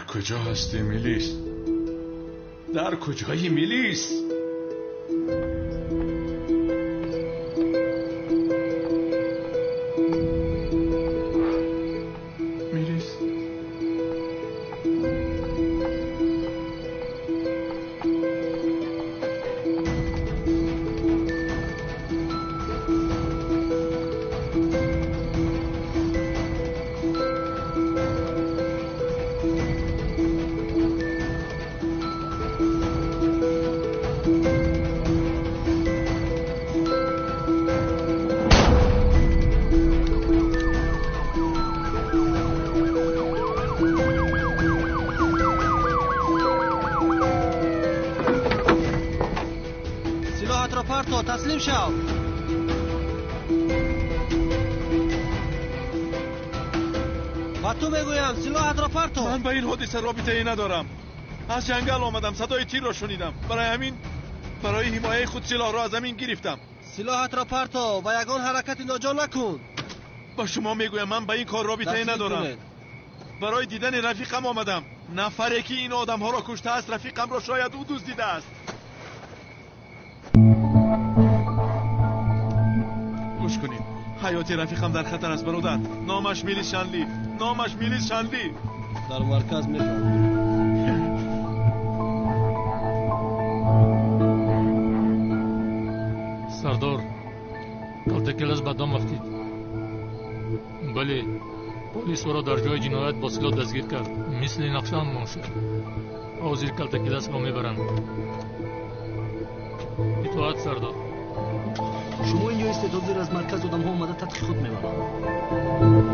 کجا هستی میلیس؟ در کجایی میلیس؟ میلیس تسلیم شو. و تو میگویم سلاحت را پرتو. من با این حادثه رابطه ای ندارم. از جنگل آمدم، صدای تیر را شنیدم. برای همین برای حمایت خود سلاح را از زمین گرفتم. سلاحت را پرتو و یگان حرکت ناجا نکن. با شما میگویم من با این کار رابطه ای ندارم. برای دیدن رفیقم آمدم. نفری که این آدم ها را کشته است رفیقم را شاید او دزدیده است. گوش کنید، حیات رفیقم در خطر است برادر. نامش میلیس شنلی. نامش میلیس شنلی. در مرکز میفهم. سردار کلتکلز به دام افتید. بله، پلیس را در جای جنایت با سلاح دستگیر کرد. مثل نقشان منشد آزیر کلتکلز را میبرند. اطاعت سردار. شما اینجا استعداد از مرکز آدم ها اومده تدقیقات میبرند.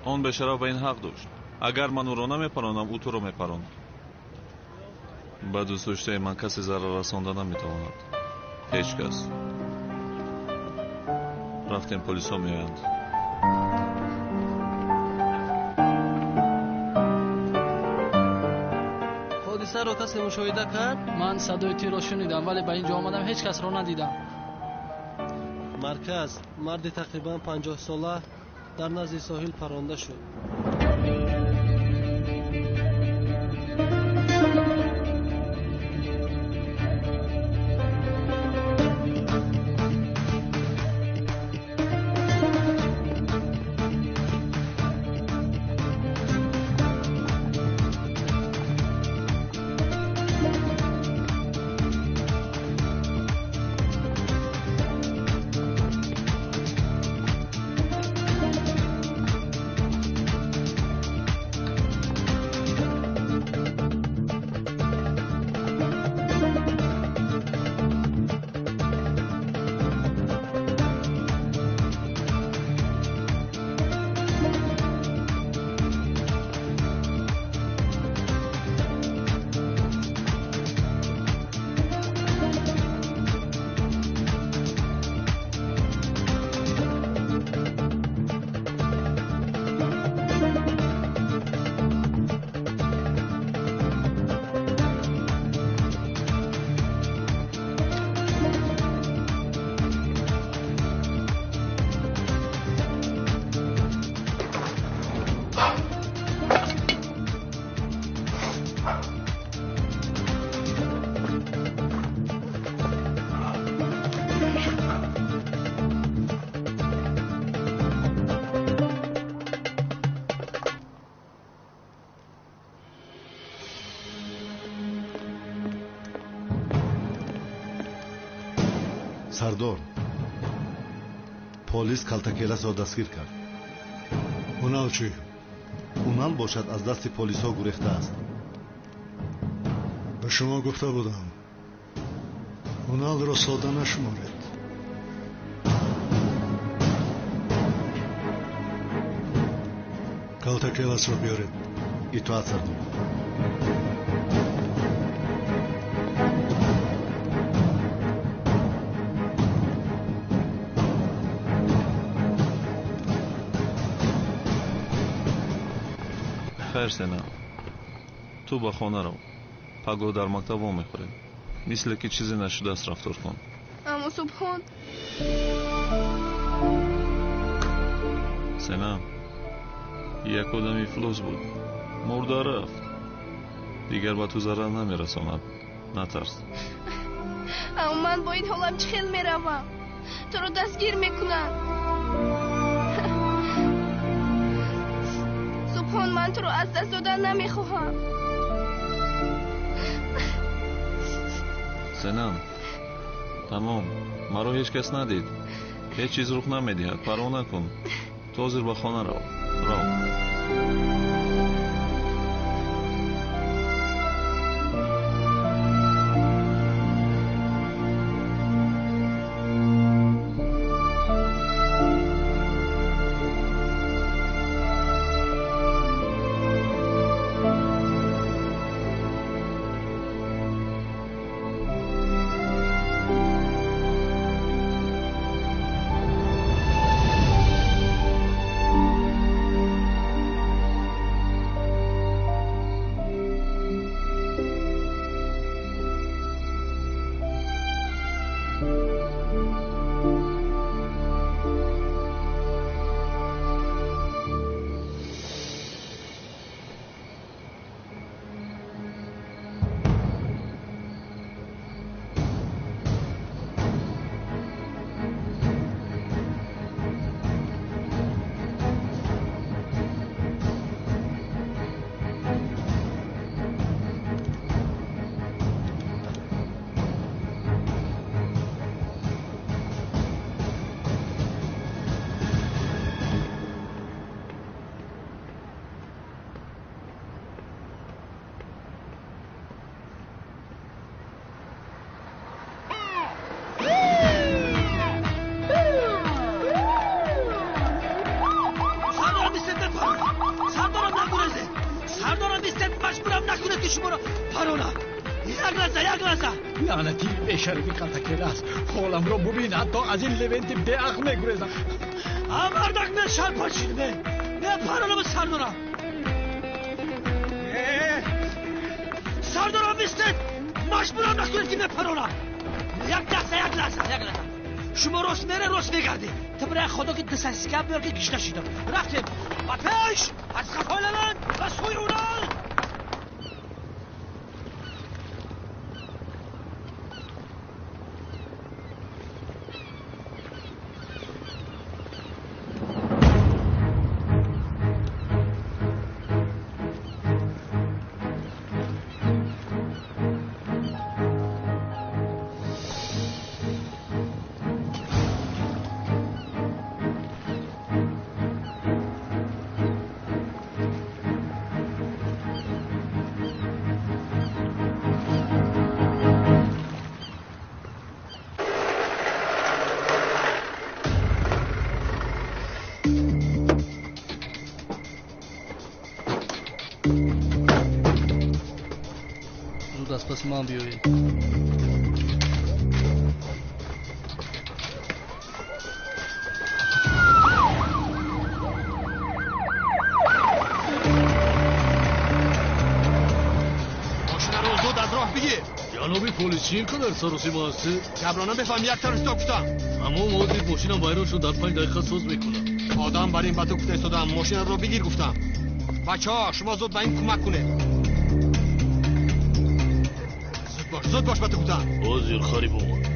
آن به شرف و این حق داشت. اگر من او را نمیپرانم او تو را میپراند. به دوست داشته من کسی ضرر رسانده نمیتواند. هیچ کس. رفتیم پلیس ها میآیند. حادثه را کسی مشاهده کرد؟ من صدای تیر را شنیدم ولی به اینجا آمدم هیچ کس را ندیدم. مرکز مرد تقریبا 50 ساله در نزد ساحل پرانده شد. сардор полис калтакеласро дастгир кард. Унал чӣ? унал бошад аз дасти полисҳо гурехтааст. ба шумо гуфта будам уналро сода нашуморед. калтакеласро биёред. итоат сардор. хайр сена ту ба хона рав. паго дар мактаб вомехӯрем. мисле ки чизе нашудааст рафтор кун. аммо субҳон сена як одам ифлос буд, мурда рафт. дигар ба ту зарар намерасонад. натарс. аммо ман бо ин ҳолам чӣ хел меравам? туро дастгир мекунанд. субҳон, ман туро аз даст додан намехоҳам. сенам тамом, маро ҳеҷ кас надид. ҳеҷ чиз рух намедиҳад. парво накун. ту ҳозир ба хона рав. لعنتی بشرفی کلتکیلاس حالم رو ببین حتی از این لونتی به اخ میگریزم آمردک من شر پاشید نه پرانم سردارم سردارم بیستید مجبورم نکنید که نپرانم یک لحظه شما راست میره راست میگردی تو برای خدا که دستسکم بیار که گشته شیدم رفتیم و پیش از خفای لنن و سوی اونال پس ما بیایید ماشین رو زود از راه بگیر. جنابی پلیس چی اینقدر سر و صدا هستی؟ جبرانم بفهم یک تروریست کشتم. اما ما دید ماشینم ویران شد در 5 دقیقه سوز میکنم. آدم برای این بطو کفته استادم. ماشین رو بگیر گفتم. بچه‌ها شما زود به این کمک کنید. زود باش بطو کفتم. بازیر خریب اومد.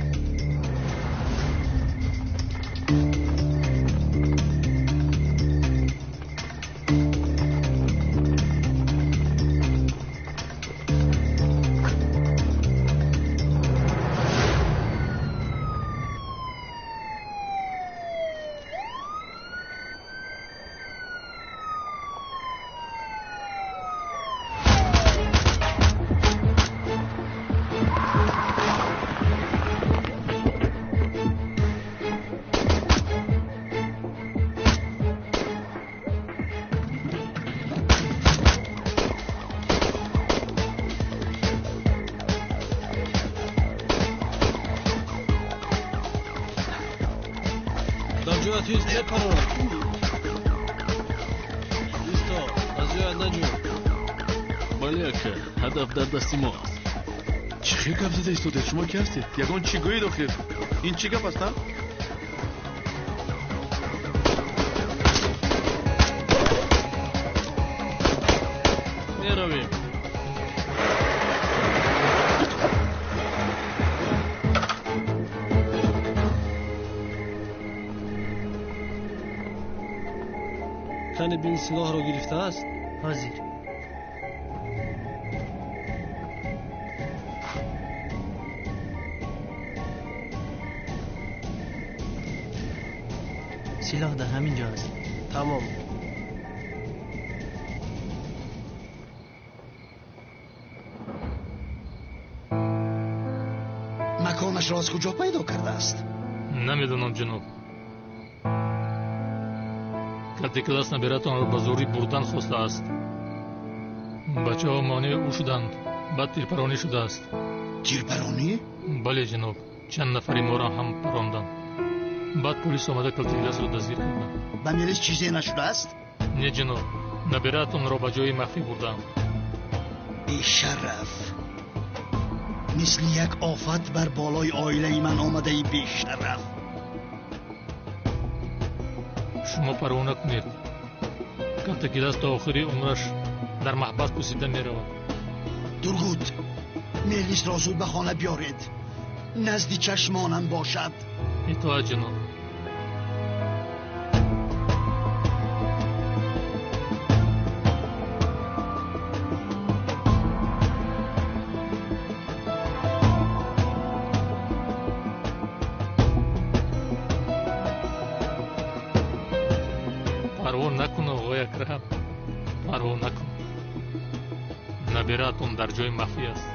در جویت هیست نپرونم. ایستا از جویت نجویم. بله اکه هدف در دستی ما است. چی خیلی گپ زده ایستاده؟ شما کی هستید؟ یگان چی گویید آخر؟ این چی گپ هستن؟ میرویم. کنی بین سلاح رو گرفته است؟ حاضر. سلاح در همین جا است. تمام. مکانش را از کجا پیدا کرده است؟ نمیدونم جناب. کلتی کلاس نبیرتان را به زوری بردن خواسته است. بچه ها مانع او شدند. بعد تیرپرانی شده است. تیرپرانی؟ بله جناب. چند نفری ما را هم پراندند. بعد پلیس آمده کلتی کلاس را دستگیر کردند. به میلیس چیزی نشده است؟ نه جناب. نبیرتان را به جای مخفی بردند. بی شرف. مثل یک آفت بر بالای عائله من آمده ای بی شرف. شما پروانه کنید. کلتی کلاس تا آخری عمرش در محبس پوسیده می رود. درگود میلیس را زود به خانه بیارید. نزدی چشمانم باشد. اطاعت جناب. پروا نکن آقای اکرم. پروا نکن. نبیرتون در جای مخفی است.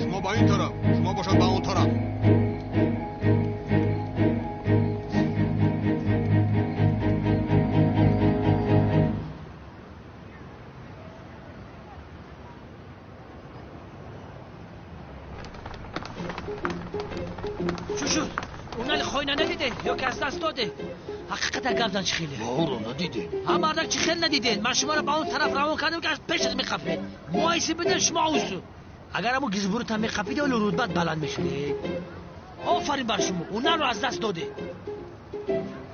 شما با این طرف، شما باشد با اون طرف. چو شد؟ اونال خوینه ندیده یا که از دست داده؟ حقیقت گفتن چی خیلی؟ ما رو ندیده. هم مردک چی خیلی ندیده؟ من شما رو با اون طرف روان کردم که از پیشت میخفید. مایسی بده شما اوسو. اگر همون گیزبورت هم میخفیده اولو رودبت بلند میشده. آفرین بر شما. اونال رو از دست داده.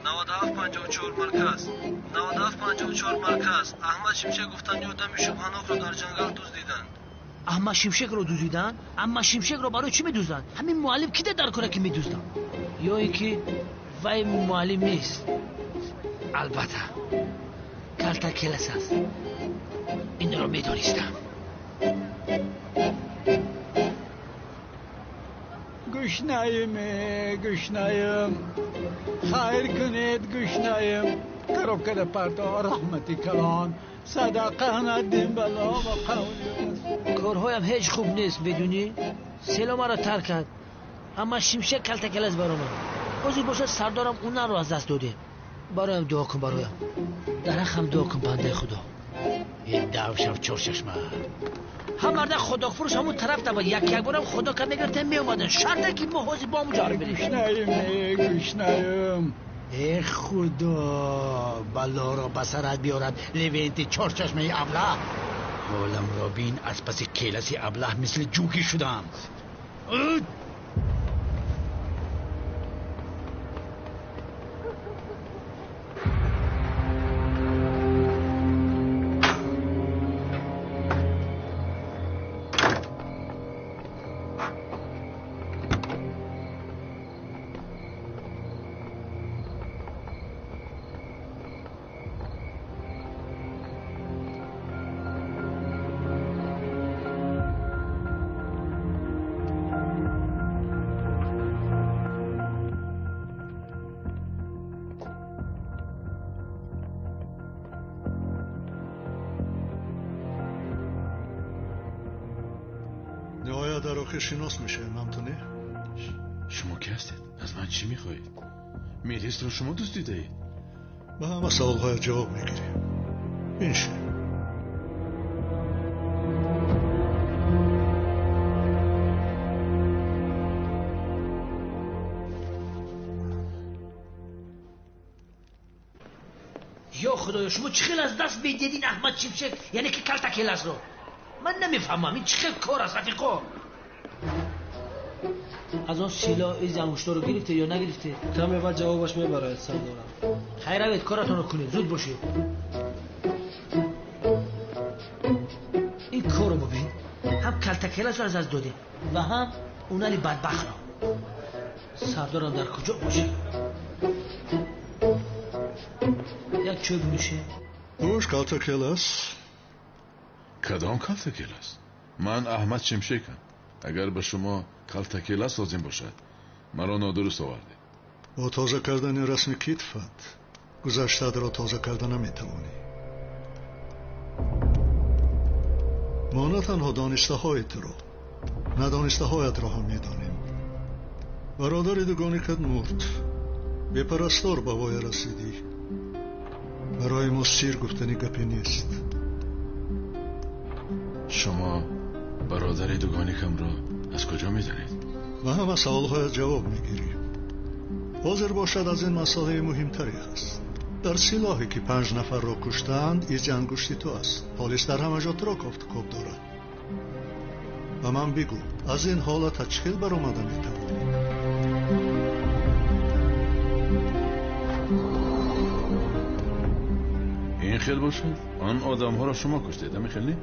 9754 مرکز 9754 مرکز احمد شمشک گفتن یادم شبهانوف رو در جنگل دزدیدند. احمد شمشک رو دزدیدن؟ احمد شمشک رو برای چی میدوزدن؟ همین معلم کی در کنه که میدوزدن؟ یا اینکه وای معلم نیست. البته کلتا کلاس است. این رو میدانستم. گشنایم خیر کنید گشنایم قرب کرده پرتا رحمتی کلان صدقه ندیم بلا و قولی. کارهایم هیچ خوب نیست بدونی؟ سلام را ترک کرد. اما شمشک کلتا کلاس برام. اوزی باشه سردارم اون رو از دست داده. برایم دعا کن برایم. درخم دعا کن بنده خدا. این دو شب چور چشمه. هم مرده خدا فروش همون طرف تا با یک بارم خدا که میگرده می اومدن. شرطه که ما حوزی با مجاره بریم. گشنایم ای خدا بلا را بسرت بیارد لوینت چور چشمه ابله. حالم را بین از پس کلاسی ابله مثل جوکی شدم. نهایت در آخر شناس میشه ممتونه؟ شما کی هستید؟ از من چی میخواهید؟ میلیس رو شما دوست دیدید؟ به همه سوال‌های جواب میگیریم. این شه. یا خدایا شما چه خیلی از دست میدیدین احمد شمشک، یعنی که کلتکیلس رو من نمیفهمم این چه خیلی کار است رفیقا. از اون سیلا این زنگوشتا رو گرفته یا نگرفته؟ کمی بعد جوابش میبره سردارم. خیر روید کارتون رو کنید، زود باشید. این کار رو ببین، هم کلتکیلس رو از داده و هم اونالی بدبخت رو. سردارم در کجا باشه؟ یک چوب میشه. اوش کلتکیلس؟ کدام کلتکیلس؟ من احمد شمشکم. اگر به شما کلتکیلس لازم باشد مرا نادرست آورده. با تازه کردن رسم کتفت گذشته را تازه کردن نمیتوانی. ما نه تنها دانسته های تو رو ندانسته هایت را هم میدانیم. برادر دوگانی کت مرد، به پرستار به وای رسیدی. برای ما سیر گفتنی گپی نیست. شما برادر دوگانیکم را از کجا میدانید؟ و همه سوالهای جواب میگیریم. حاضر باشد از این مسئله مهمتری هست. در سلاحی که 5 نفر را کشتند ایز انگشتی تو است. پلیس در همه جا تو را کوب دارد. و من بگو از این حالت چخیل بر آمده میتوانی؟ این خیل باشد آن آدم ها را شما کشتید میخیلی؟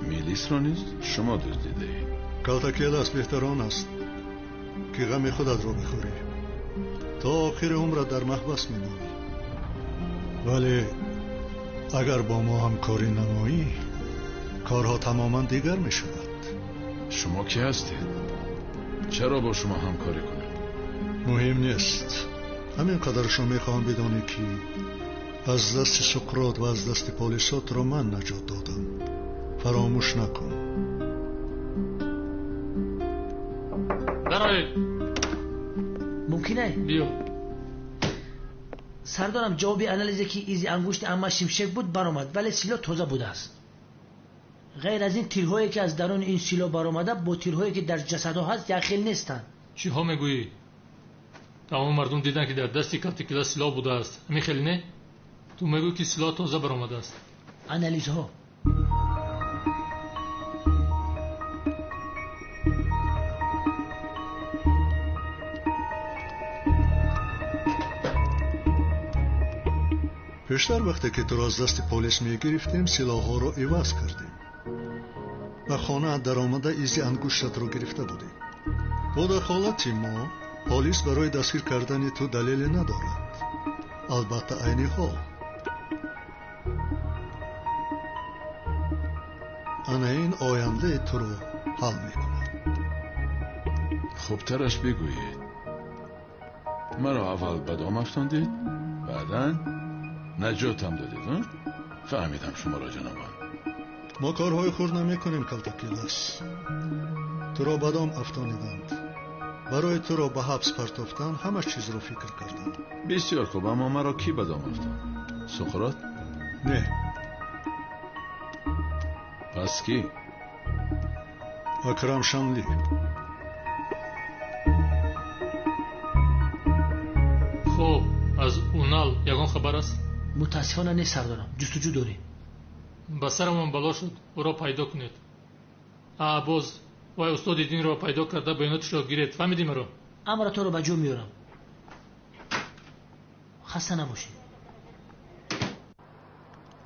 میلیس را نیست شما دزدیده اید. کلتکیلس بهتران است که غم خودت را بخوری تا آخر عمرت در محبس میمانی. ولی اگر با ما همکاری نمایی کارها تماما دیگر می شود. شما کی هستید؟ چرا با شما همکاری کنم؟ مهم نیست. همین قدرشو میخواهم بدانی که از دست سقراط و از دست پلیسات رو من نجات دادم. فراموش نکن. برای ممکنه؟ بیا. سردارم جوابی انالیزه که ایزی انگشت احمد شمشک بود برآمد ولی سیلا تازه بوده است. غیر از این تیرهایی که از درون این سیلا برآمده با تیرهایی که در جسدها هست یخیل نیستند. چی ها میگویی؟ تمام مردم دیدن که در دستی کلتکیلس سلاح بوده است. میخیلی نه؟ تو میگویی که سلاح تازه برآمده است. انالیزها. پیشتر وقتی که تو را از دست پلیس میگرفتیم سلاح ها رو عوض کردیم و خانه در آمده ایزی انگشتت رو گرفته بودیم. با دخالت ما پلیس برای دستگیر کردن تو دلیلی ندارد. البته عینی حال انا این آینده تو رو حل میکنم. خوبترش بگویید. مرا اول بدام افتاندید بعداً نجاتم دادید. فهمیدم شما را جنابان. ما کارهای خورد نمی کنیم کلتکیلس. تو را بدام افتانیدند. برای تو را به حبس پرتافتن همه چیز رو فکر کردم. بسیار خوب. اما مرا کی بدام افتاد؟ سقراط؟ نه. پس کی؟ اکرم شملی. خب از اونال یگان خبر است؟ متاسفانه نیست سردارم. جستجو داریم. به سرمان بلا شد او را پیدا کنید. باز وای استاد دین را پیدا کرده بیاناتش را گیرید. فهمیدی مرا؟ امر تو رو به جو میارم. خسته نباشید.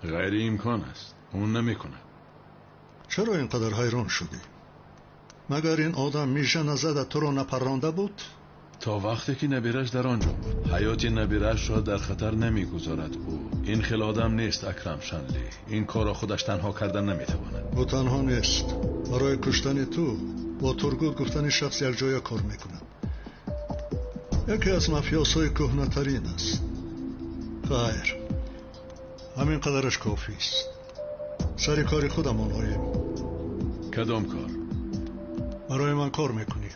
غیر امکان است. اون نمیکنه. چرا اینقدر حیران شدی؟ مگر این آدم میشه نزده تو رو نپرانده بود؟ تا وقتی که نبیرش در آنجا بود حیات نبیرش را در خطر نمیگذارد. او این خیل آدم نیست اکرم شملی. این کار را خودش تنها کردن نمیتواند. او تنها نیست. برای کشتن تو با ترگوت گفتن شخص یک جای کار میکنم. یکی از مافیاسای کهنه‌ترین است. خیر همین قدرش کافی است. سر کاری خودمان آییم. کدام کار؟ برای من کار میکنی؟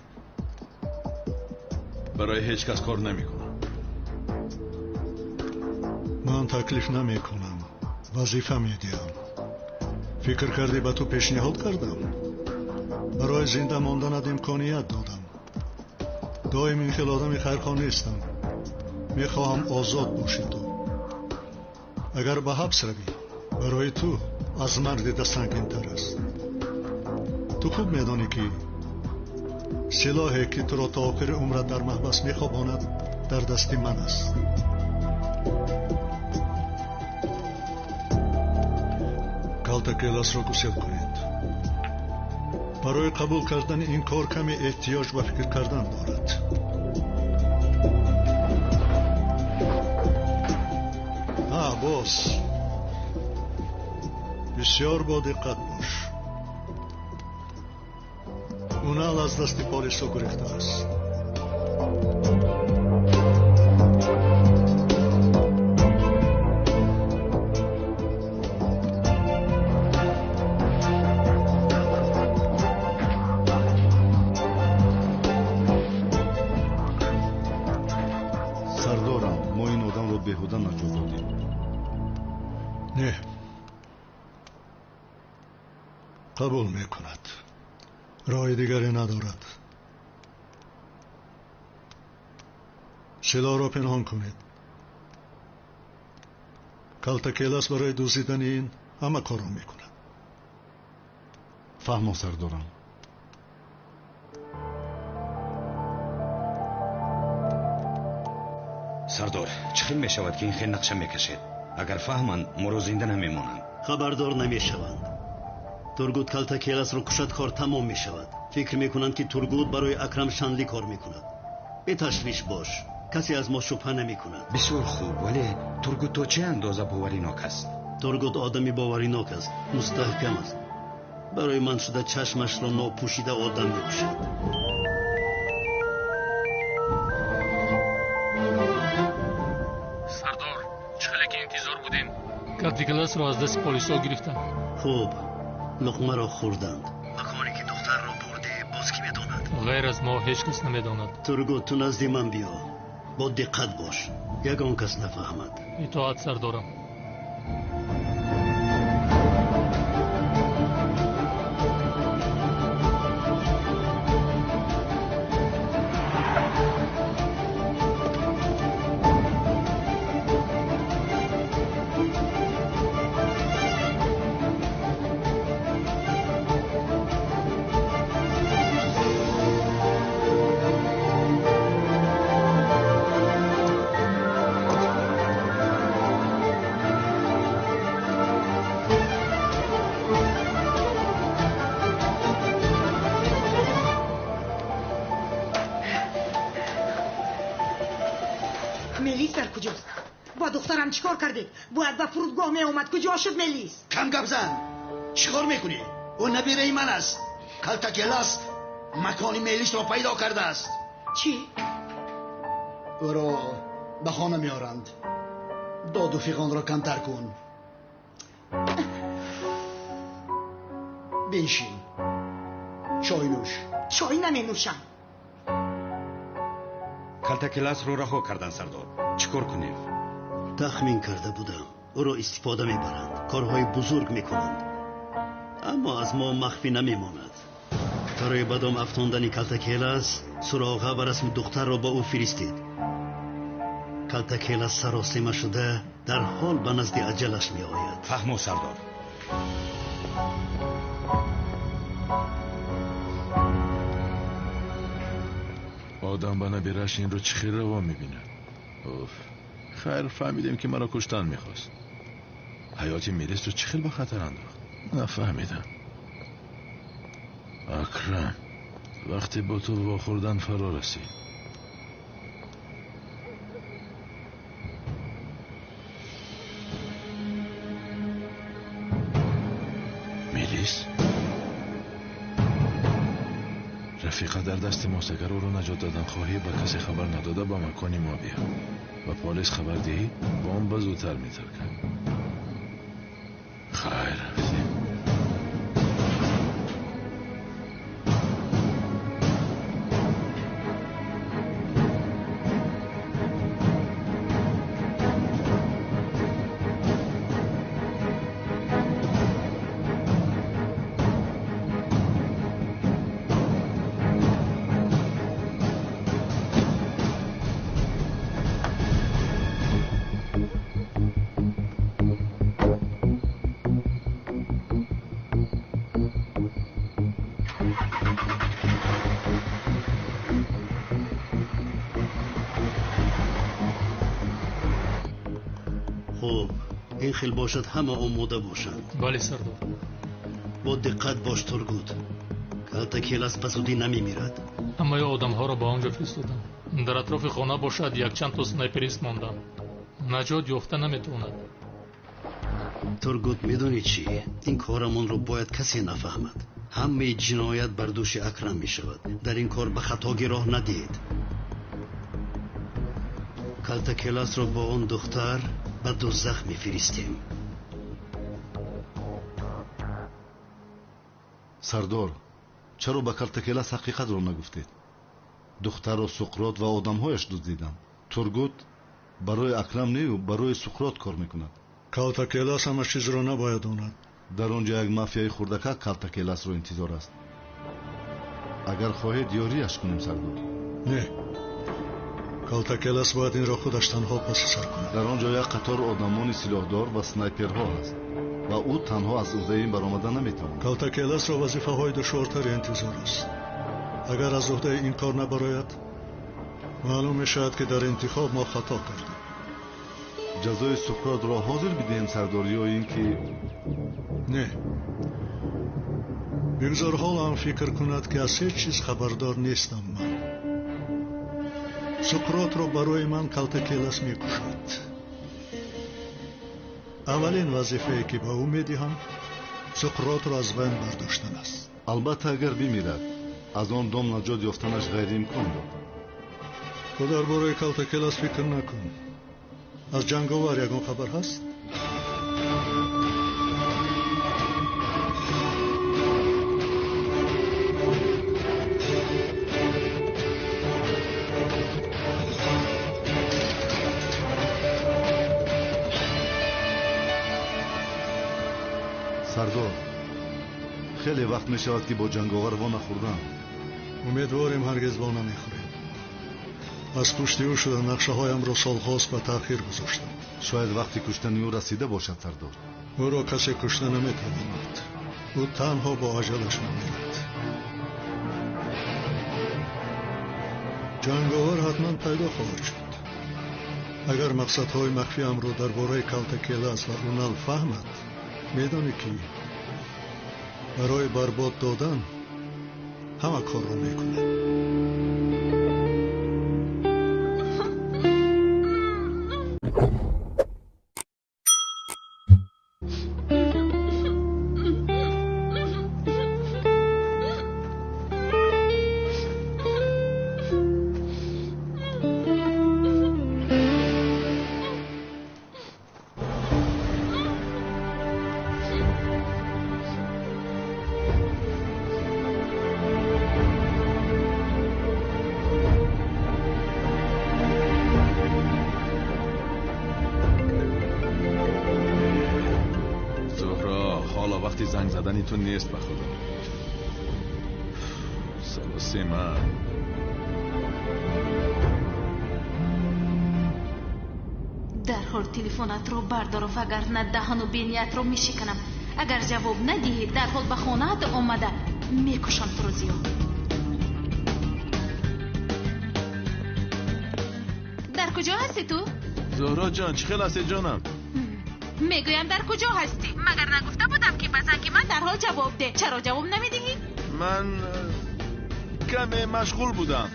برای هیچ کس کار نمیکنم. من تکلیف نمیکنم، وظیفه میدیم. فکر کردی به تو پیشنهاد کردم؟ برای زنده ماندنت امکانیت دادم. دایم این خیل آدم خیرخواه نیستم. میخواهم آزاد باشی تو. اگر به حبس روی برای تو از مرد دستنگین تر است. تو خوب میدانی که سلاحی که تو را تا آخر عمرت در محبس میخواباند در دست من است. کالتا کلاس را گوشت کنید. برای قبول کردن این کار کمی احتیاج و فکر کردن دارد. باز بسیار با دقت باش. اونال از دست پلیسا گرفته است. سردارم ما این آدم رو بیهوده نجات دادیم. نه، قبول میکند. راه دیگری ندارد. سلاح را پنهان کنید. کالتا کلاس برای دزدیدن این همه کار را میکند. فهم سردارم. سردار چه خیلی میشود که این خیلی نقشه میکشید؟ اگر فهمند ما رو زنده نمیمونند. خبردار نمیشوند. تورگوت کالتا کلاس رو کشد کار تمام میشود. فکر میکنند که تورگوت برای اکرم شنلی کار میکند. به تشویش باش، کسی از ما شبهه نمیکند. بسیار خوب، ولی تورگوت تو چه اندازه باوریناک است؟ تورگوت آدمی باوریناک است، مستحکم است. برای من شده چشمش را ناپوشیده آدم میکشد. سردار چه خیلی که انتظار بودیم. کالتا کلاس را از دست پلیسا گرفتن. خوب، لقمه را خوردند. مکانی که دختر را برده باز کی میداند؟ غیر از ما هیچ کس نمیداند. تورگوت تو نزد من بیا. با دقت باش، یگان کس نفهمد. اطاعت سردارم. ملیس در کجاست؟ با دخترم چیکار کردی؟ باید به فرودگاه می اومد. کجا شد ملیس؟ کم گپ زن. چیکار میکنی؟ او نبیره من است. کالتا کلاس مکانی ملیس را پیدا کرده است. چی؟ او را به خانه میارند. داد و فیغان را کمتر کن. بنشین. چای نوش. چای نمی نوشم. کالتا کلاس رو رها کردن سردار. چیکار کنیم؟ تخمین کرده بودم او را استفاده میبرند، کارهای بزرگ میکنند، اما از ما مخفی نمیماند. برای بدام افتاندن کالتا کلاس سراغه و رسم دختر را با او فرستید. کالتا کلاس سراسیمه شده در حال به نزد اجلش می آید. فهمو سردار. آدم به نبیرش این رو چه خیلی روا میبینه. خیر فهمیدیم که مرا کشتن میخواست. حیات میلیس رو چه خیلی به خطر انداخت. نفهمیدم. اکرم وقتی با تو واخوردن فرا رسید. میلیس رفیقه در دست ماست. اگر او رو نجات دادن خواهی با کسی خبر نداده با مکانی ما بیا و پلیس خبر دهی با اون بزودتر میترکن. خیر رفتیم. خب این خیل باشد همه آماده باشند. بله سردار. با دقت باش ترگود. کلتکیلاس بسودی نمی میرد. اما یا آدم ها را با آنجا فرستادم. در اطراف خانه باشد یک چند تا سنایپریست ماندم. نجات یافته نمیتواند. ترگود میدونی چی؟ این کارمون رو باید کسی نفهمد. همه جنایت بر دوش اکرم می شود. در این کار به خطا راه ندید. کلتکیلاس رو با اون دختر به دوزخ می فرستیم. سردار چرا به کلتکیلاس حقیقت رو نگفتید؟ دختر و سقراط و آدمهایش دزدیدن. ترگود برای اکرم نه برای سقراط کار میکند. کلتکیلاس همه چیز رو نباید دوند. در اونجا یک مافیای خردکه کلتکیلاس رو انتظار است. اگر خواهید یاریش کنیم سردار. نه، کلتکیلاس باید این را خودش تنها پس سر کند. در آنجا یک قطار آدمان سلاحدار و سنایپرها هست و او تنها از عهده این برآمده نمیتواند. کلتکیلاس را وظیفه های دشوارتری انتظار است. اگر از عهده این کار نبراید معلوم میشود که در انتخاب ما خطا کردیم. جزای سقراط را حاضر بدهیم سردار یا این که نه، بگذار حال هم فکر کند که از هیچ چیز خبردار نیستم. من سقراط را برای من کلتکیلاس میکشد. اولین وظیفه‌ای که به او میدهم سقراط را از بین برداشتن است. البته اگر بمیرد از آن دام نجات یافتنش غیر امکان بود. تو درباره کلتکیلاس فکر نکن. از جنگاور یگان خبر هست؟ سردار خیلی وقت می شود که با جنگاور وا نخوردم. امیدواریم هرگز وا نمیخوریم. از کشتی او شده نقشه هایم را سالهاست به تأخیر گذاشتم. شاید وقتی کشتن او رسیده باشد سردار. او را کسی کشته نمیتواند. او تنها با اجلش میمیرد. جنگاور حتما پیدا خواهد شد. اگر مقصدهای مخفی ام رو درباره کلتکیلاس و رونال فهمد میدانی که برای برباد دادن همه کار رو میکنه. زنگ زدنی تو نیست به خدا. سلاسه من در حال تلفنت رو بردار و اگر نه دهن و بینیت رو میشکنم. اگر جواب ندهی در حال به خونه‌ات آمده میکشم تو رو زیاد. در کجا هستی تو؟ زهرا جان چه خیلی هستی جانم؟ میگویم در کجا هستی؟ مگر نگفته بودم که بزن که من در حال جواب ده. چرا جواب نمیدهی؟ من کمی مشغول بودم.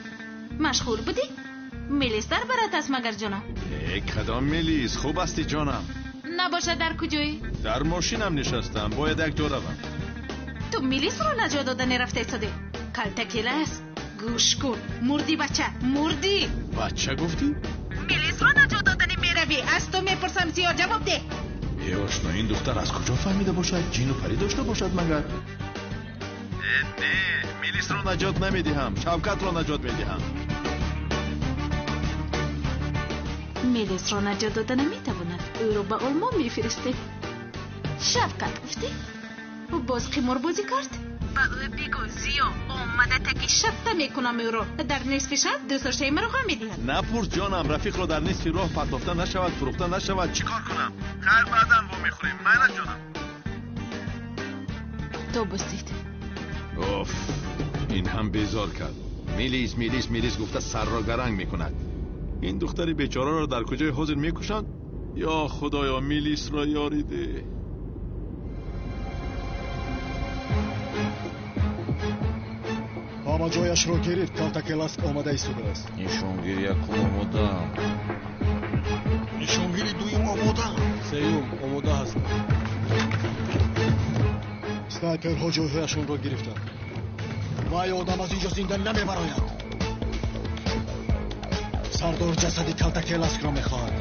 مشغول بودی؟ میلیس در برات است مگر جانم؟ کدام میلیس؟ خوب هستی جانم؟ نباشه در کجایی؟ در ماشینم نشستم، باید یک جا روم. تو میلیس رو نجات دادن رفته ایستاده. کلتکیلاس گوش کن. مردی بچه، مردی. بچه گفتی؟ میلیس رو نجات دادنی میروی. از تو میپرسم زیاد جواب ده. آشنا این دختر از کجا فهمیده باشد؟ جین و پری داشته باشد مگر؟ نه میلیس رو نجات نمیدهم، شوکت رو نجات میدهم. میلیس رو نجات دادن نمیتواند. او رو به آلمان میفرسته. شوکت گفتی؟ و باز قمار بازی کرد؟ با او بگو زیو آمده تکی شبته میکنم او رو. در نصف شب دوستاشای مرا هم میدهد. نپرس جانم، رفیق رو در نصف راه پرتافته نشود، فروخته نشود. چیکار کنم؟ خیر بعدم با میخوریم. نه جانم. تو بستید. اوف این هم بیزار کرد. میلیس گفته سر را گرنگ میکند. این دختری بیچاره را در کجای حاضر میکشند؟ یا خدایا میلیس را یاری ده. ҳама ҷояшро гирифт. калтакелас омадаи суд аст. нишонгири якум омодаам. нишонгири дуюм омодаам. сеюм омода ҳастам. снайперҳо ҷойҳояшонро гирифтанд. вай одам аз инҷо зинда намебарояд. сардор ҷасади калтакеласро мехоҳад.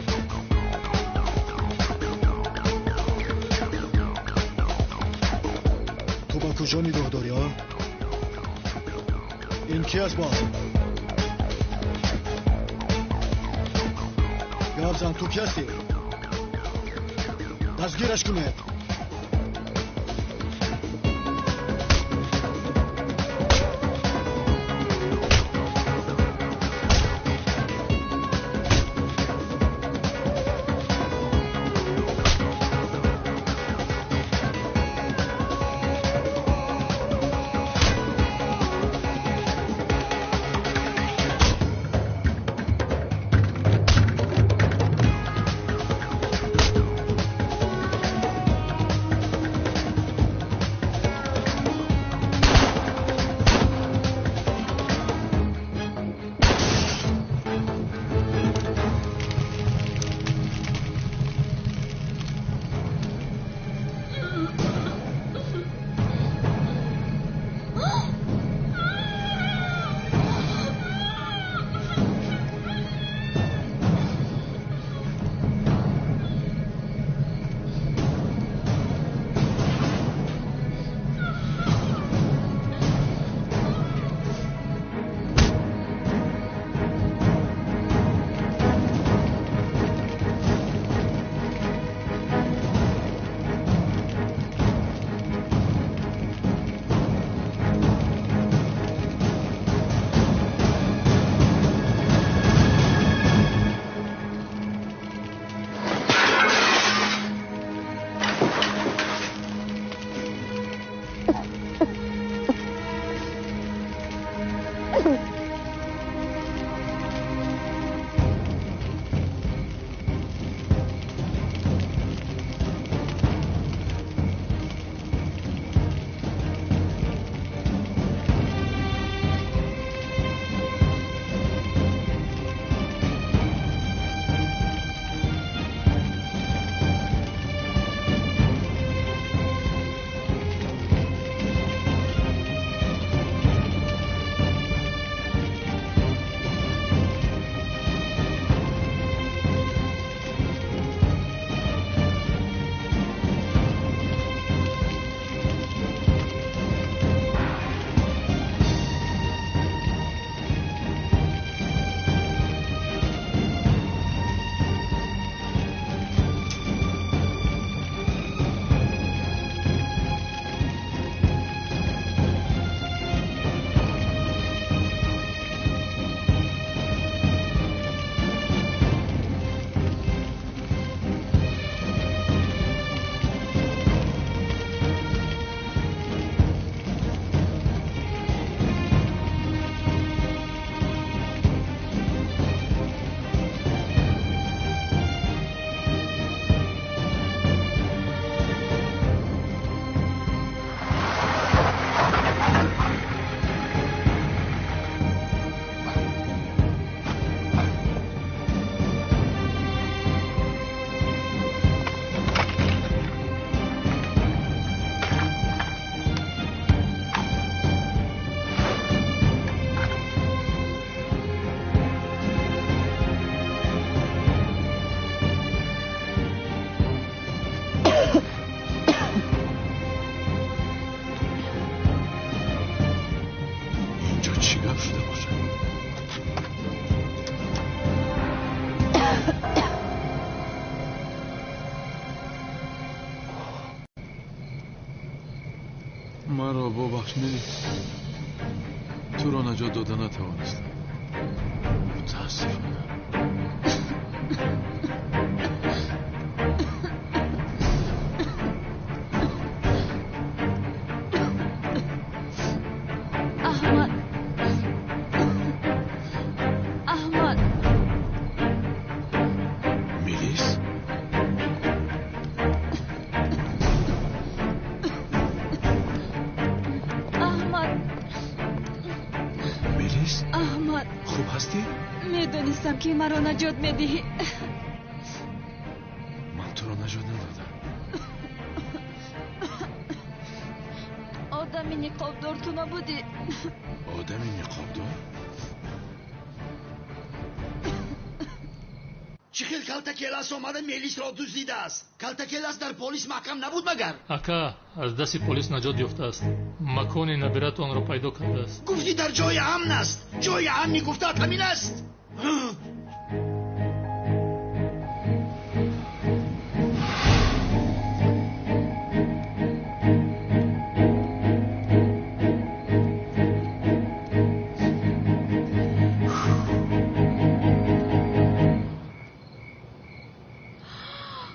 ту ба куҷо нигоҳ дорӣ? ин ки аст боз? гап зан, ту ки ҳастӣ? дастгираш кунед. مرا ببخش میلیس. تو را نجات دادن نتوانستم. متاسفانه. میلیس؟ میلیس احمد خوب هستی؟ میدونستم که مرا نجات میدهی. من تو رو نجات ندادم. آدمی نقابدار تو نبودی. آدمی نقابدار؟ چخیل کلتکیلاس اومده میلیس را دزدیده است. کلتکیلاس در پلیس محکم نبود مگر؟ اکا از دست پلیس نجات یافته است. مکان نبرت آن را پیدا کرده است. گفتی در جای امن است. جای امنی گفتاد همین است.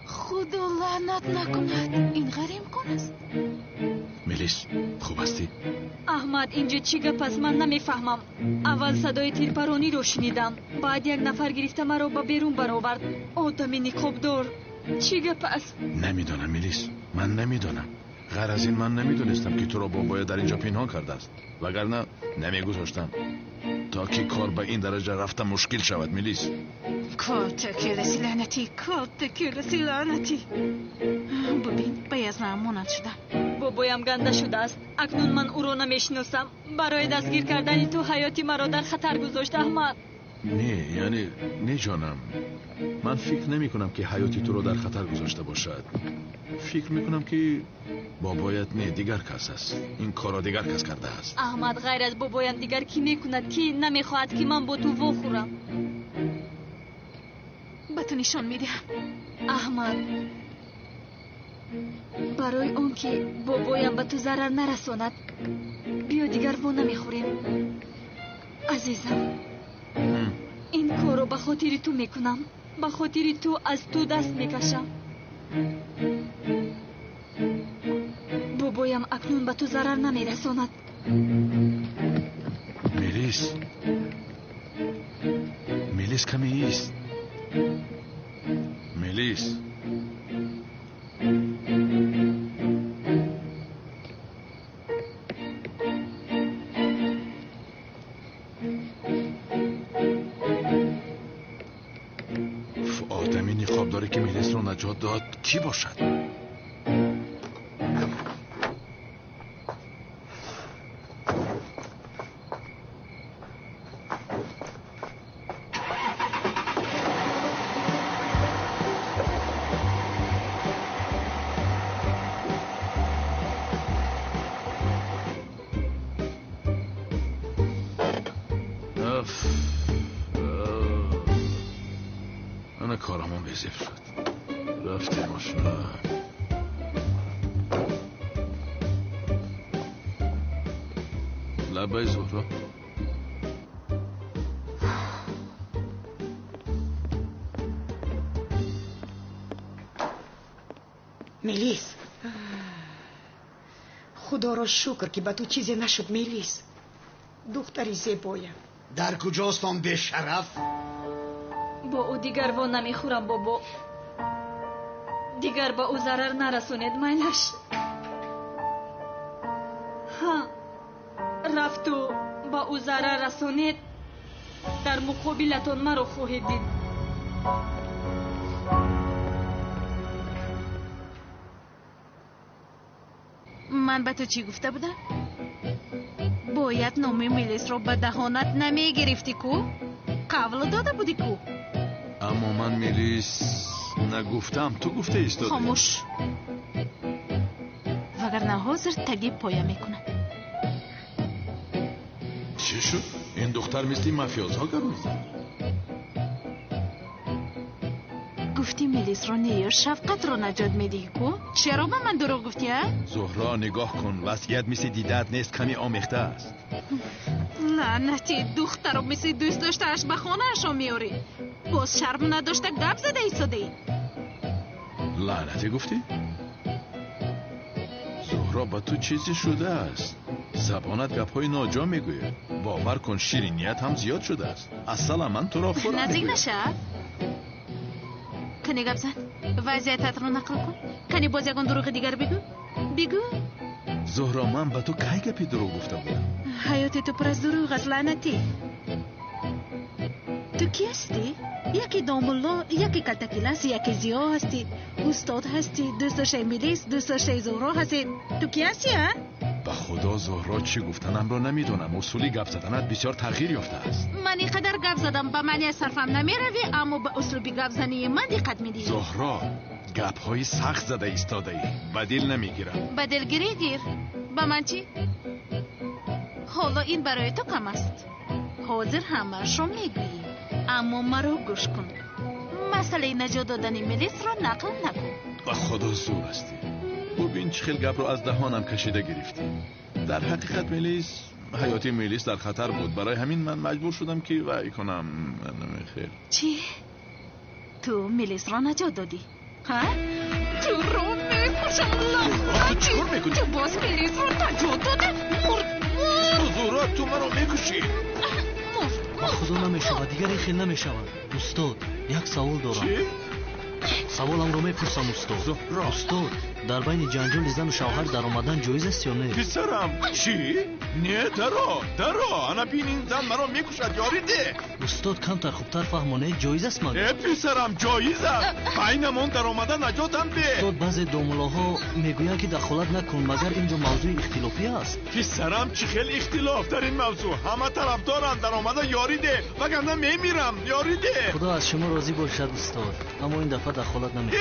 خدا لعنت نکند. این غریم کن است. میلیس خوب هستی؟ احمد اینجا چی گپ است من نمیفهمم. اول صدای تیرپرانی رو شنیدم، بعد یک نفر گرفته مرا با بیرون برآورد. آدمی نقابدار چی گپ است؟ نمیدانم میلیس، من نمیدانم. غیر از این من نمیدونستم که تو را بابای در اینجا پنهان کرده است، وگرنه نمیگذاشتم تا که کار به این درجه رفته مشکل شود. میلیس کلتکیلاس لعنتی، کلتکیلاس لعنتی. ببین بیاز مانند شدم. بابایم گنده شده است. اکنون من او را نمیشناسم. برای دستگیر کردن تو حیاتی مرا در خطر گذاشته احمد. نه یعنی نه جانم، من فکر نمی کنم که حیاتی تو رو در خطر گذاشته باشد. فکر می کنم که بابایت نه دیگر کس است. این کارا دیگر کس کرده است. احمد غیر از بابایم دیگر کی میکند که نمیخواهد که من با تو بخورم؟ به تو نشان میدهم احمد. برای اون که بابایم به تو ضرر نرساند بیا دیگر وو نمیخوریم. عزیزم این کارو به خاطر تو میکنم، به خاطر تو از تو دست میکشم. بابایم اکنون به تو ضرر نمیرساند. میلیس، میلیس کمی ایست. میلیس آدمی نقاب داره که میلیس رو نجات داد کی باشد؟ انا کارمون بزیف شد. رفتیم آشنا. لبای زهرا میلیس، خدا را شکر که به تو چیزی نشد. میلیس دختری زیبایم. در کجاست آن به شرف؟ با او دیگر وو نمیخورم بابا. دیگر با او ضرر نرسونید میلش. ها رفت و با او ضرر رسونید، در مقابلتون مرا خواهید دید. من به تو چی گفته بودم؟ باید نام میلیس رو به دهانت نمی گرفتی کو؟ قول داده بودی کو؟ اما من میلیس نگفتم، تو گفته ایستادی. خاموش، وگرنه حاضر تگی پایه میکنم. چی شد؟ این دختر مثل مافیازها گرد میزن. گفتی میلیس رو نیار شفقت رو نجات میدی کو؟ چرا به من دروغ گفتی ها؟ زهرا نگاه کن، وصیت مثل دیدت نیست، کمی آمیخته است. لعنتی، دختر رو مثل دوست داشتهش به خانه اشو میاری. باز شرم نداشته گپ زده ایستادی. لعنتی گفتی؟ زهرا با تو چیزی شده است. زبانت گپ‌های ناجا میگوید. باور کن شیرینیت هم زیاد شده است. اصلا من تو را فرا نزدیک نشه. کنی گپ زن، وضعیتت رو نقل کن. کنی باز یکان دروغ دیگر بگو. زهرا من به تو کی گپی دروغ گفته بودم؟ حیات تو پر از دروغ است لعنتی. تو کی هستی؟ یکی داملا، یکی کلتکیلاس، یکی زیا هستی، استاد هستی، دوست داشته میلیس، دوست داشته زهرا هستی. تو کی هستی ها؟ به خدا زهرا چی گفتنم را نمیدونم. اصولی گپ زدنت بسیار تغییر یافته است. من اینقدر گپ زدم به معنی صرفم نمیروی، اما به اسلوبی گپ زنی من دقت میدی. زهرا گپ های سخت زده ایستاده ای. بدیل نمیگیرم. بدل گیر. به من چی؟ حالا این برای تو کم است. حاضر همه‌اش رو میگویی، اما مرا گوش کن. مسئله نجات دادن میلیس را نقل نکن. به خدا زور هستی. ببین چه خیلی گپ رو از دهانم کشیده گرفتی. در حقیقت میلیس، حیاتی میلیس در خطر بود. برای همین من مجبور شدم که وعی کنم. خیر. چی؟ تو میلیس را نجات دادی؟ ها؟ تو رو میکشم لعنتی. چیکار میکنی؟ تو باز میلیس را نجات داده؟ زهرا تو منو میکشی. با خدا نمیشود، دیگر این خیلی نمیشود. استاد یک سوال دارم. چی؟ سوالم رو میپرسم استاد. استاد در بین جنجال زن و شوهر در آمدن جایز است یا نه؟ پسرم چی؟ نه درو انا بین این زن مرا میکشد یاری ده. استاد کمتر خوبتر فهمانه جایز است مگر؟ ای پسرم جایز است. بینمون در آمدن نجاتم ده. استاد بعضی داملاها میگویند که دخالت نکن، مگر اینجا موضوع اختلافی است. پسرم چی خیلی اختلاف در این موضوع. همه طرف دارن در آمدن یاری ده، وگرنه میمیرم. یاری ده. خدا از شما راضی باشد استاد، اما این دفعه دخالت نمیکنم.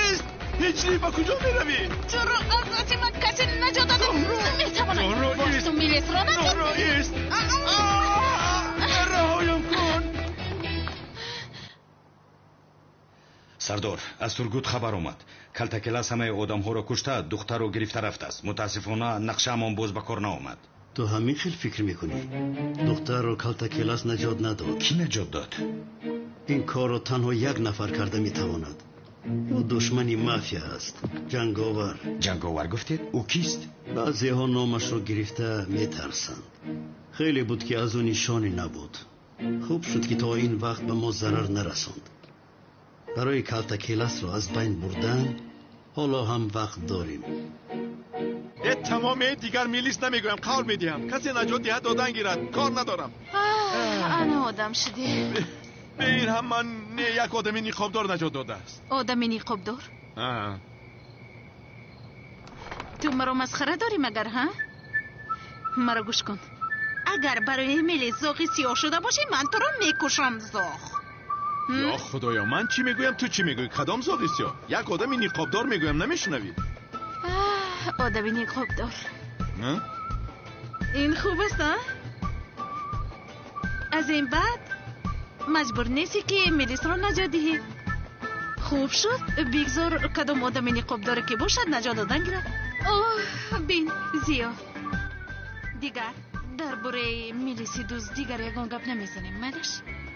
هیچ با کجا میروی؟ تو رو از من کسی نجات داده نمیتوانم. باز تو میلیس را نجات دادی. رهایم کن. سردار از ترگوت خبر اومد. کلتکلاس همه آدم ها را کشته، دختر رو گرفته رفته است. متاسفانه نقشه همان باز به کار نآمد. تو همین خیلی فکر میکنی؟ دختر رو کلتکلاس نجات نداد. کی نجات داد؟ این کار رو تنها یک نفر کرده میتواند. او دشمنی مافیا است. جنگاور گفتید؟ او کیست؟ بعضی ها نامش رو گرفته میترسند. خیلی بود که از او نشانی نبود. خوب شد که تا این وقت به ما ضرر نرساند. برای کلتکلاس رو از بین بردن حالا هم وقت داریم. تمام دیگر میلیس نمیگویم، قول میدیم کسی نجات دیه دادن گیرد. کار ندارم. انا آدم شدی. به این هم من یک آدمی نیقابدار نجات داده است. آدمی نیقابدار؟ تو مرا مسخره داری مگر ها؟ مرا گوش کن. اگر برای میلیس زاغی سیاه شده باشی من تو را میکشم زاغ. یا خدایا من چی میگویم تو چی میگوی؟ کدام زاغی سیاه؟ یک آدمی نیقابدار میگویم نمیشنوی؟ آدمی نیقابدار این خوب است ها؟ از این بعد مجبور نیستی که میلیس را نجات دهی. خوب شد بگذار کدام آدمی نیقابدار که باشد نجات دادن گیرد. بین زیا دیگر درباره میلیسی دوست دیگر یگان گپ نمیزنیم. مدش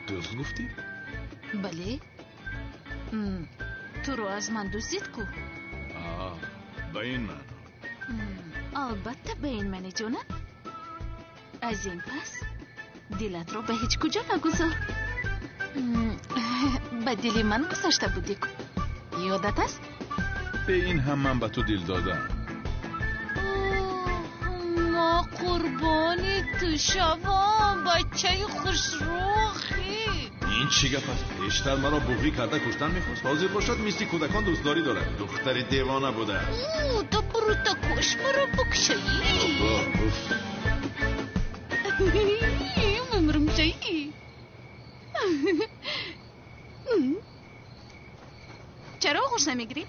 دوست گفتی؟ بله. تو رو از من دوستید کو؟ به این من. البته به این منی جونم. از این پس دلت رو به هیچ کجا نگذار. به دلی من گذاشته بودی کو؟ یادت است؟ به این هم من به تو دل دادم. ما قربانی تو شوام بچه خوشروخی. این چی گپ است؟ بیشتر مرا بوغی کرده کشتن میخواست. حاضر باشد میستی کودکان دوستداری دارد. دختری دیوانه بوده. تو برو تا کش مرا بکشایی. ممرم شایی. چرا خوش نمیگیری؟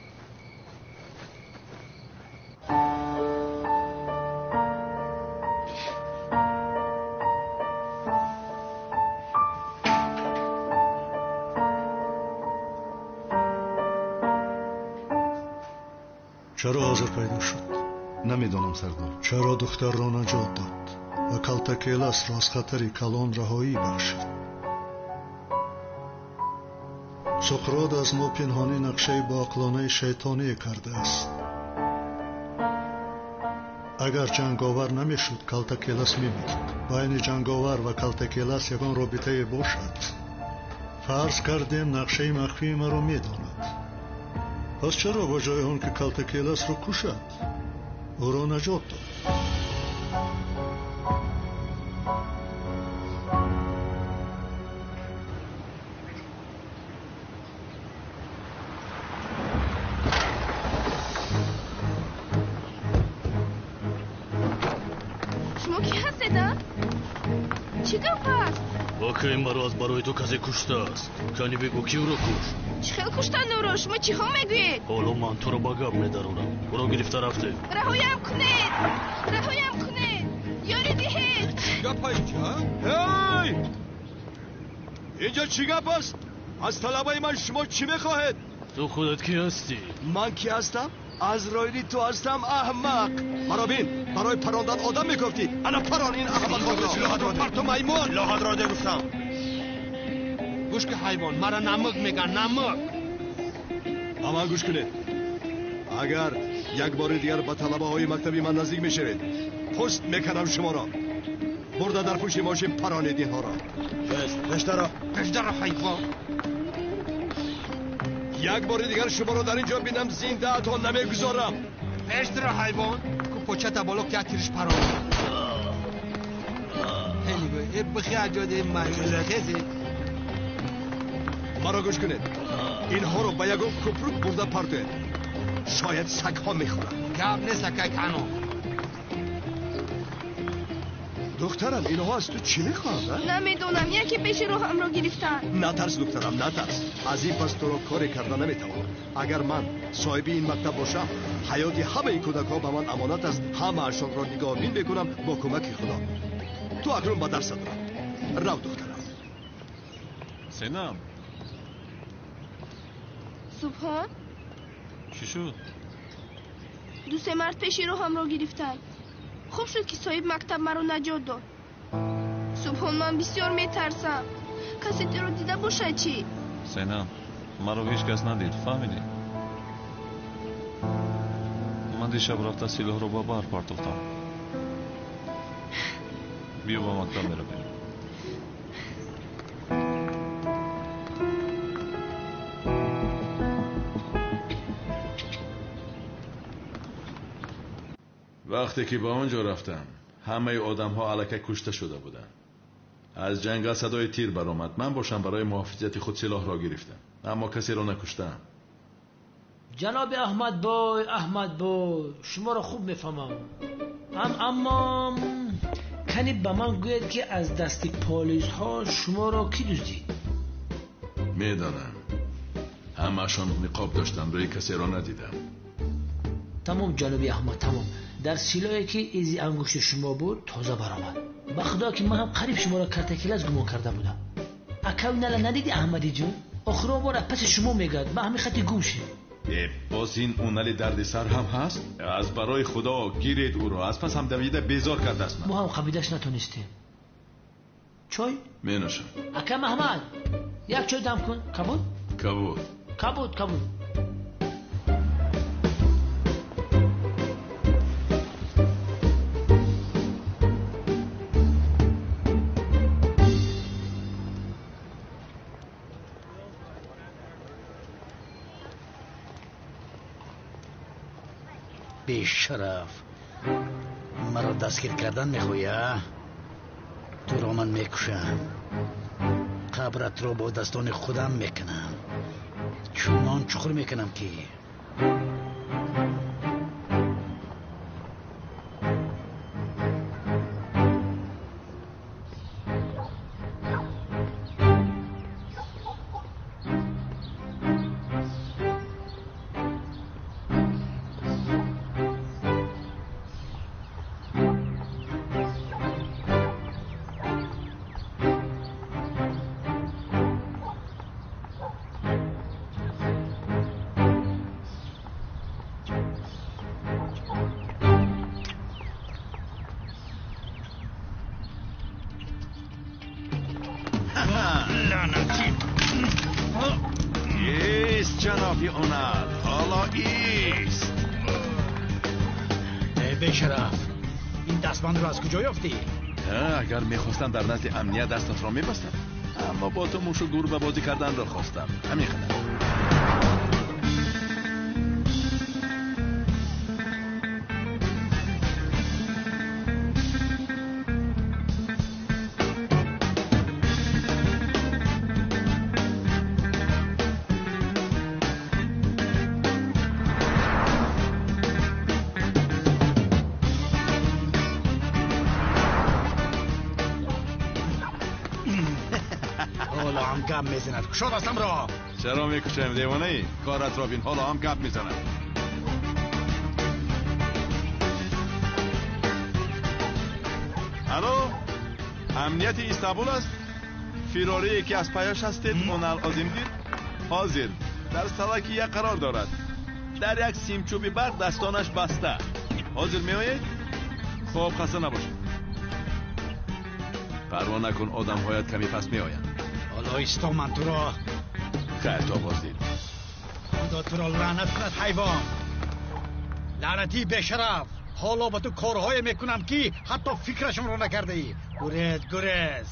چرا حاضر پیدا شد؟ نمیدونم سردار. چرا دختر را نجات داد و کلتکلاس را از خطر کلان رهایی بخشید؟ سقراط از ما پنهانی نقشه با عقلانه شیطانی کرده است. اگر جنگاور نمیشد کلتکلاس میمرد. بین جنگاور و کلتکلاس یگان رابطه باشد. فرض کردیم نقشه مخفی ما رو میداند. پس چرا با جای آن که کلتکلاس رو کشد او را نجات داد؟ چی گپ است؟ واقعی مرا از برای تو کسی کشته است. کنی بگو کی او را کشت؟ چه خیلی کشتن او را؟ شما چی ها میگویید؟ حالا من تو را به گپ میدارونم. او را گرفته رفته. رهایم کنید، رهایم کنید، یاری دهید. گپ اینجا؟ هی! اینجا چی گپ است؟ از طلبای من شما چی میخواهید؟ تو خودت کی هستی؟ من کی هستم؟ از رایلی تو هستم احمق. مرا بین، برای پراندن آدم میگفتی. انا پران این احمق را. پرتو میمون. لاحد را گفتم. گوش که حیوان مرا نمک میگن، نمک. اما گوش کنید. اگر یک بار دیگر به طلبه های مکتبی من نزدیک میشوید پست میکنم شما را. برده در پشت ماشین پرانید اینها را. پشت را حیوان. یک بار دیگر شما را در اینجا بینم زنده تا نمیگذارم. پشت را حیوان کو پوچت بالا که تیرش پران. خیلی بخی اجاده مایوزه خیلی. مرا گوش کنید. اینها رو به یک کپروک برده پرده. شاید سگ ها میخورن. گپ نیست که کنو. دخترم اینها از تو چی میخواد؟ نمیدونم یکی پیش رو هم رو گرفتن. نترس دخترم نترس. از این پس تو رو کاری کرده نمیتوانم. اگر من صاحبی این مکتب باشم حیاتی همه این کودک ها به من امانت است. همه اشان را نگاهبین میکنم با کمک خدا. تو اکنون به درس دارم. رو دخترم. سینم سبحان چی شد؟ دو سه مرد پیشی رو هم رو گرفتن. خوب شد که صاحب مکتب مرا نجات داد. سبحان من بسیار میترسم. کسی تو رو دیده باشه چی؟ سینم مرا هیچ کس ندید فهمیدی؟ من دیشب رفته سلاح رو با بر پرتوختم. بیا با مکتب میره بریم. وقتی که به آنجا رفتم همه آدم ها علکه کشته شده بودند. از جنگل صدای تیر برآمد. من باشم برای محافظت خود سلاح را گرفتم اما کسی را نکشتم. جناب احمد بای شما را خوب میفهمم. اما کنی به من گوید که از دست پلیس ها شما را کی دزدید؟ میدانم همه‌شان نقاب داشتن روی کسی را ندیدم. تمام جناب احمد تمام. در سلاحی که ایزی انگشت شما بود تازه برآمد. به خدا که من هم قریب شما را کرتکیلاس گمان کرده بودم. اکاو نلا ندیدی احمدی جون؟ آخر بار پس شما میگد به همین خطی گم شید. باز این اونلی درد سر هم هست. از برای خدا گیرید او را. از پس هم دویده بیزار کرده است. ما هم قبیدش نتونستیم. چای؟ می نوشم. اکم احمد یک چای دم کن. کبود. بیشرف مرا دستگیر کردن میخواه. تو را من میکشم. قبرت رو با دستان خودم میکنم. چونان چخور میکنم که ایست جنابی اوناد حالا ایست. بیشرف این دستبند رو از کجا یافتی؟ اگر میخواستم در نزد امنیت دستت را میبستم اما با تو موش و گور به بازی کردن را خواستم. همین خدمت. حالا هم گپ میزند کشاد هستم را. چرا میکشم دیوانه ای؟ کارت را بین حالا هم گپ میزند. الو امنیت استانبول است. فراری یکی از پیاش هستید اون العظیمگیر حاضر در سلاکی یک قرار دارد. در یک سیمچوبی برق دستانش بسته. حاضر میآیید؟ خوب خسته نباشید. پروا نکن آدم هایت کمی پس میآیند. حالا ایستا من تو را خیر تا بازدید. خدا تو را لعنت کند حیوان. لعنتی بشرف. حالا با تو کارهای میکنم که حتی فکرشون رو نکرده ای. گریز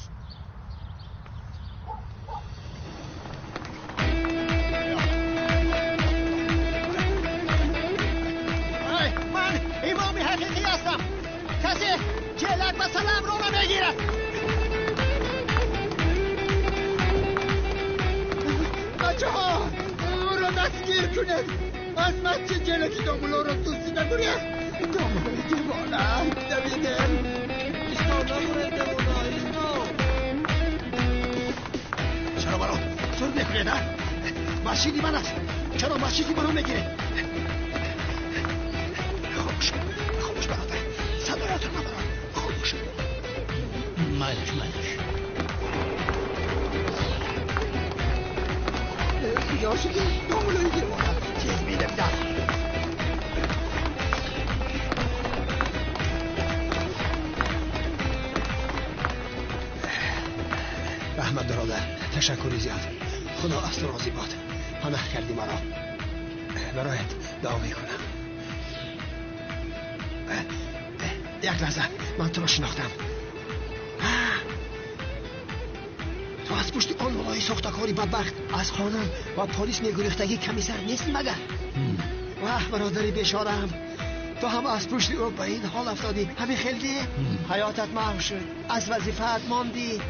من امامی حقیقی هستم. کسی جلک و سلام رو نمیگیرد. بچه ها او رو دستگیر کنید. از مسجد جلکی دامولو رو دوستی نگوید. دامولوی دیوانه دویدم. ایستو نگوید دیوانه ایستو. چرا مرا سر نکنید؟ مسجدی من است. چرا مسجدی منو میگیره؟ خاموش برادر. صدایت رو نبرم. خاموش. مالش یا شدی دامولوی دیوانه. چیز میدم دست. احمد برادر تشکری زیاد. خدا از تو راضی باد. پناه کردی مرا. برایت دعا میکنم. یک لحظه من تو را شناختم. تو از پشت آن مولای ساختکاری بدبخت از خانم و پلیس میگریختگی کمیسر نیست مگر؟ برادری بیچاره‌ام. تو هم از پشت او به این حال افتادی. همین خیلی حیاتت محو شد. از وظیفه‌ات ماندی.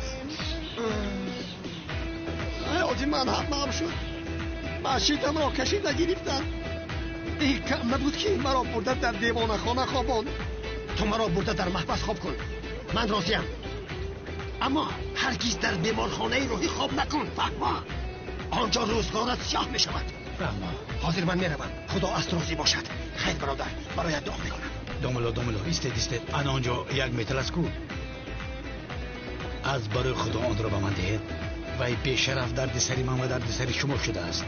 حیاتی من هم محو شد. مسجدم را کشیده گرفتن. این کم نبود که مرا برده در دیوانه خانه خواباند. تو مرا برده در محبس خواب کن. من راضیم. اما هرگز در بیمارخانه روحی خواب نکن. فهمه؟ آنجا روزگارت سیاه می شود. فهمه. حاضر من میروم. خدا از تو راضی باشد. خیر برادر برایت دعا میکنم. دامولو ایستید. انا آنجا یک متر از کو. از برای خدا آن را به من دهید. وی بیشرف درد سری من و درد سری شما شده است.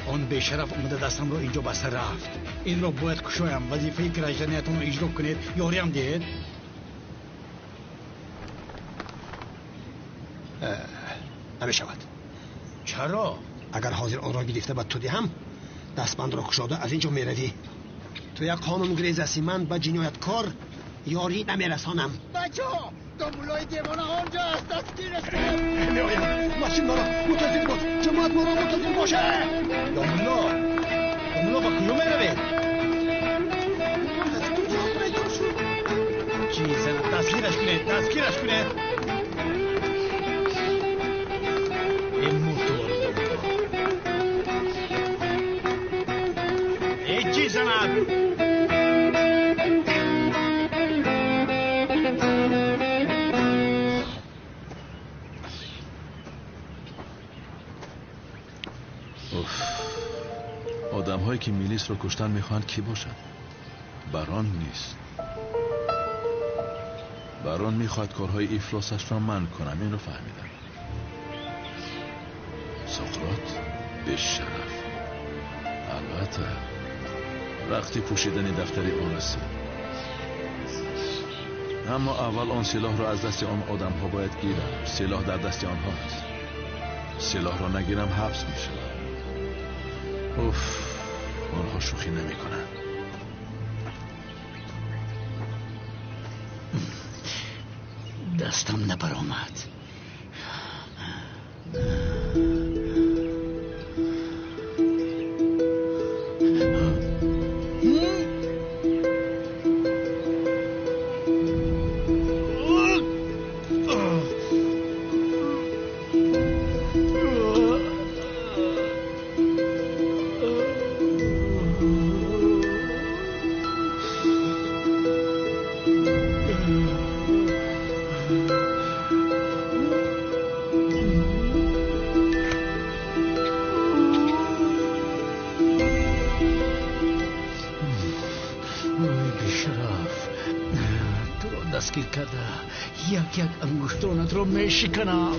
آن بیشرف اومده دستم را اینجا بسته رفت. این را باید کشایم. وظیفه گرجدنیتون را اجرا کنید. یاری هم دهید. نمیشود. چرا؟ اگر حاضر آن را گرفته به تو دهم دستبند را کشاده از اینجا میروی. تو یک قانون گریز هستی. من به جنایتکار یاری نمیرسانم. بچه ها دامولای دیوانه آنجا است. دستگیرش کنم. میآیم. ماشین مرا منتظر باش. جماعت مرا منتظر باشه. دامولو با کجا میروید؟ از کجا پیدا شد؟ چیزن دستگیرش کنید. این موتور ایجی زند. آدم هایی که میلیس رو کشتن میخواهند کی باشن؟ بران نیست. بران میخواد کارهای افلاسش را من کنم. این رو فهمیدم. سقراط بیشرف. البته وقتی پوشیدن دفتری آن رسید. اما اول آن سلاح را از دست آن آدم ها باید گیرم. سلاح در دست آنها است. سلاح را نگیرم حبس می شود. آنها شوخی نمی کنند. دستم نبرآمد. یک یک انگشتانت رو میشکنم.